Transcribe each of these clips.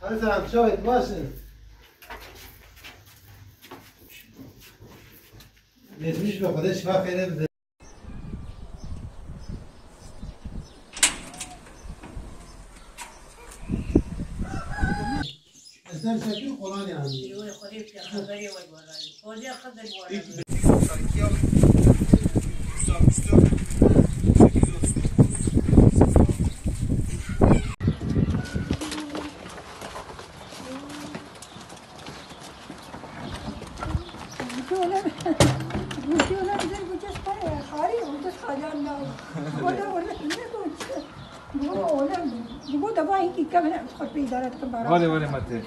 Hadi sen şahit başın. Geçmiş ve kadar şifa kaynağı. Eser şekil kolay yani. Yok, خريف يا خبري والوراي. فوزي خذ الوراي. Vale, vale, Mate.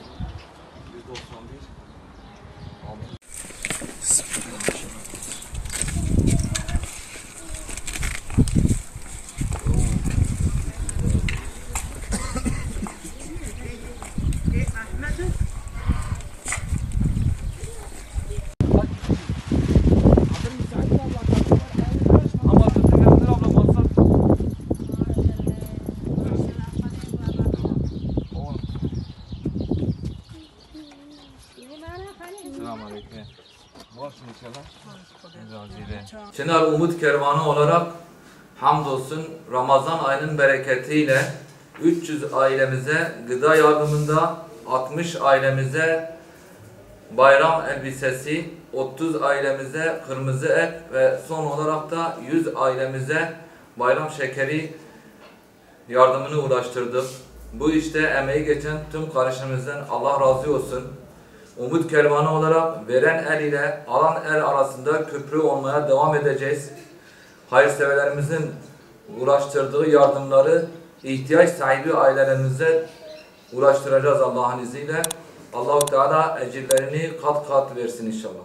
Çınar Umut Kervanı olarak hamdolsun Ramazan ayının bereketiyle 300 ailemize gıda yardımında, 60 ailemize bayram elbisesi, 30 ailemize kırmızı et ve son olarak da 100 ailemize bayram şekeri yardımını ulaştırdık. Bu işte emeği geçen tüm kardeşlerimizden Allah razı olsun. Umut Kervanı olarak veren el ile alan el arasında köprü olmaya devam edeceğiz. Hayırseverlerimizin ulaştırdığı yardımları ihtiyaç sahibi ailelerimize ulaştıracağız Allah'ın izniyle. Allah-u Teala ecirlerini kat kat versin inşallah.